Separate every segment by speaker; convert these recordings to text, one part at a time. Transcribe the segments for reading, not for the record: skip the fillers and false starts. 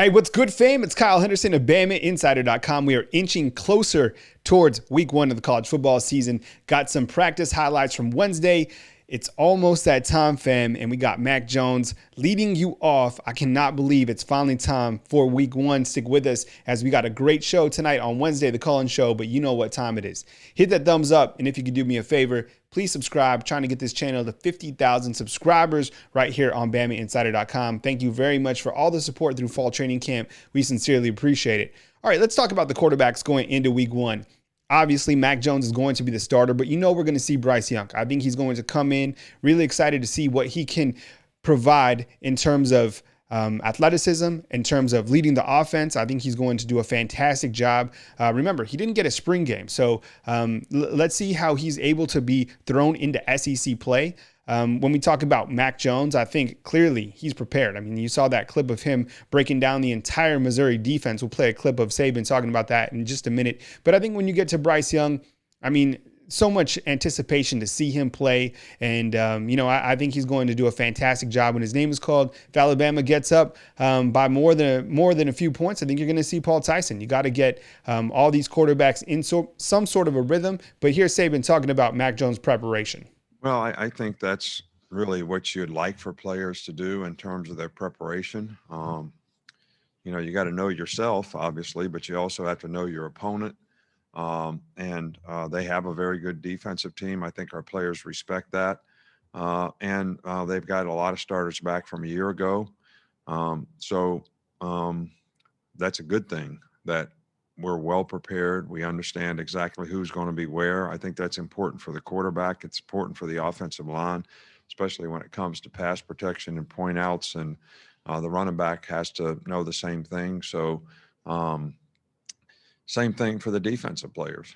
Speaker 1: Hey, what's good, fam? It's Kyle Henderson of BamaInsider.com. We are inching closer towards week one of the college football season. Got some practice highlights from Wednesday. It's almost that time, fam, and we got Mac Jones leading you off. I cannot believe it's finally time for week one. Stick with us as we got a great show tonight on Wednesday, the call-in show, but you know what time it is. Hit that thumbs up, and if you could do me a favor, please subscribe. Trying to get this channel to 50,000 subscribers right here on BamaInsider.com. Thank you very much for all the support through fall training camp. We sincerely appreciate it. All right, let's talk about the quarterbacks going into week one. Obviously, Mac Jones is going to be the starter, but you know we're going to see Bryce Young. I think he's going to come in. Really excited to see what he can provide in terms of athleticism, in terms of leading the offense. I think he's going to do a fantastic job. Remember, he didn't get a spring game, so let's see how he's able to be thrown into SEC play. When we talk about Mac Jones, I think clearly he's prepared. I mean, you saw that clip of him breaking down the entire Missouri defense. We'll play a clip of Saban talking about that in just a minute. But I think when you get to Bryce Young, I mean, so much anticipation to see him play. And, I think he's going to do a fantastic job when his name is called. If Alabama gets up by more than a few points, I think you're going to see Paul Tyson. You got to get all these quarterbacks in some sort of a rhythm. But here's Saban talking about Mac Jones' preparation.
Speaker 2: Well, I think that's really what you'd like for players to do in terms of their preparation. You got to know yourself, obviously, but you also have to know your opponent. And they have a very good defensive team. I think our players respect that. And they've got a lot of starters back from a year ago. So that's a good thing that we're well prepared. We understand exactly who's going to be where. I think that's important for the quarterback. It's important for the offensive line, especially when it comes to pass protection and point outs. And the running back has to know the same thing. So same thing for the defensive players.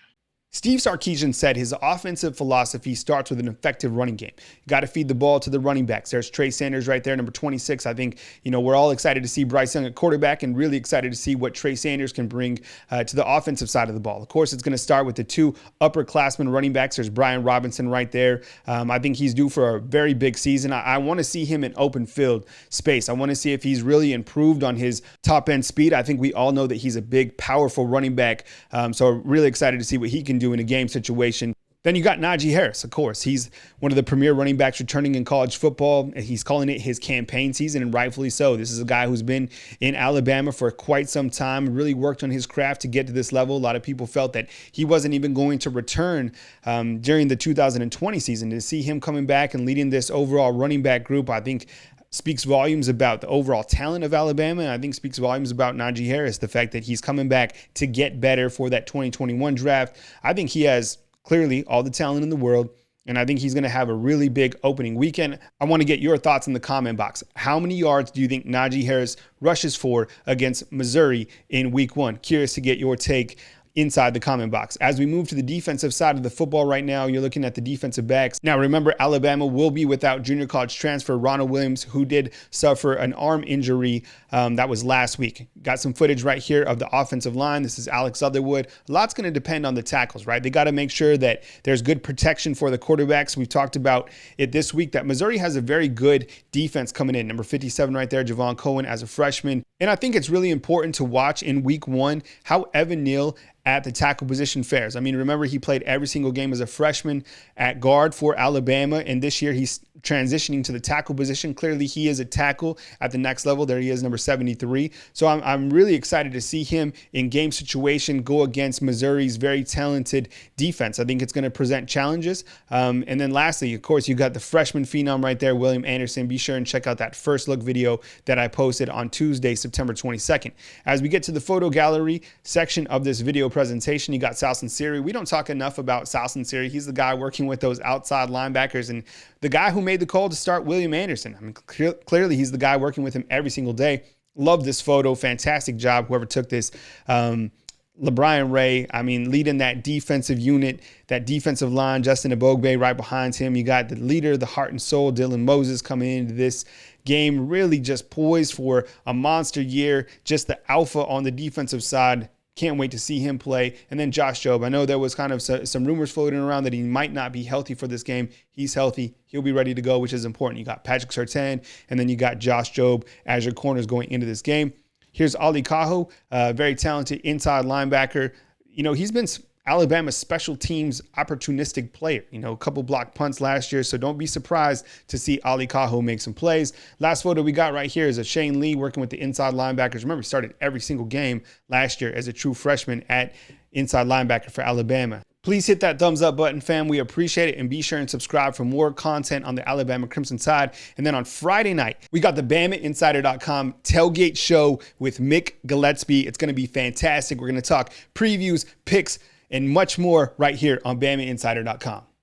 Speaker 1: Steve Sarkisian said his offensive philosophy starts with an effective running game. You got to feed the ball to the running backs. There's Trey Sanders right there, number 26. I think, we're all excited to see Bryce Young at quarterback and really excited to see what Trey Sanders can bring to the offensive side of the ball. Of course, it's going to start with the two upperclassmen running backs. There's Brian Robinson right there. I think he's due for a very big season. I want to see him in open field space. I want to see if he's really improved on his top end speed. I think we all know that he's a big, powerful running back. So really excited to see what he can do in a game situation. Then you got Najee Harris, of course. He's one of the premier running backs returning in college football. He's calling it his campaign season, and rightfully so. This is a guy who's been in Alabama for quite some time, really worked on his craft to get to this level. A lot of people felt that he wasn't even going to return during the 2020 season. To see him coming back and leading this overall running back group, I think speaks volumes about the overall talent of Alabama, and I think speaks volumes about Najee Harris, the fact that he's coming back to get better for that 2021 draft. I think he has clearly all the talent in the world, and I think he's going to have a really big opening weekend. I want to get your thoughts in the comment box. How many yards do you think Najee Harris rushes for against Missouri in week one? Curious to get your take inside the comment box. As we move to the defensive side of the football right now, you're looking at the defensive backs. Now, remember, Alabama will be without junior college transfer Ronald Williams, who did suffer an arm injury that was last week. Got some footage right here of the offensive line. This is Alex Otherwood. A lot's going to depend on the tackles, right? They got to make sure that there's good protection for the quarterbacks. We've talked about it this week that Missouri has a very good defense coming in. Number 57 right there, Javon Cohen as a freshman. And I think it's really important to watch in week one how Evan Neal at the tackle position fares. I mean, remember, he played every single game as a freshman at guard for Alabama, and this year he's transitioning to the tackle position. Clearly, he is a tackle at the next level. There he is, number 73. So I'm really excited to see him in game situation go against Missouri's very talented defense. I think it's going to present challenges. And then lastly, of course, you got the freshman phenom right there, William Anderson. Be sure and check out that first look video that I posted on Tuesday, September 22nd. As we get to the photo gallery section of this video presentation, you got Sal Sinceri. We don't talk enough about Sal Sinceri. He's the guy working with those outside linebackers and the guy who made the call to start William Anderson. I mean, clearly he's the guy working with him every single day. Love this photo. Fantastic job, whoever took this. LeBron Ray, I mean, leading that defensive unit, that defensive line, Justin Ebogbe right behind him. You got the leader, the heart and soul, Dylan Moses coming into this game, really just poised for a monster year, just the alpha on the defensive side. Can't wait to see him play. And then Josh Jobe. I know there was kind of some rumors floating around that he might not be healthy for this game. He's healthy. He'll be ready to go, which is important. You got Patrick Surtain, and then you got Josh Jobe as your corners going into this game. Here's Ali Cajo, very talented inside linebacker. He's been Alabama's special teams opportunistic player. A couple block punts last year, so don't be surprised to see Ali Cajo make some plays. Last photo we got right here is of Shane Lee working with the inside linebackers. Remember, he started every single game last year as a true freshman at inside linebacker for Alabama. Please hit that thumbs up button, fam. We appreciate it. And be sure and subscribe for more content on the Alabama Crimson Tide. And then on Friday night, we got the BamaInsider.com tailgate show with Mick Gillespie. It's going to be fantastic. We're going to talk previews, picks, and much more right here on BamaInsider.com.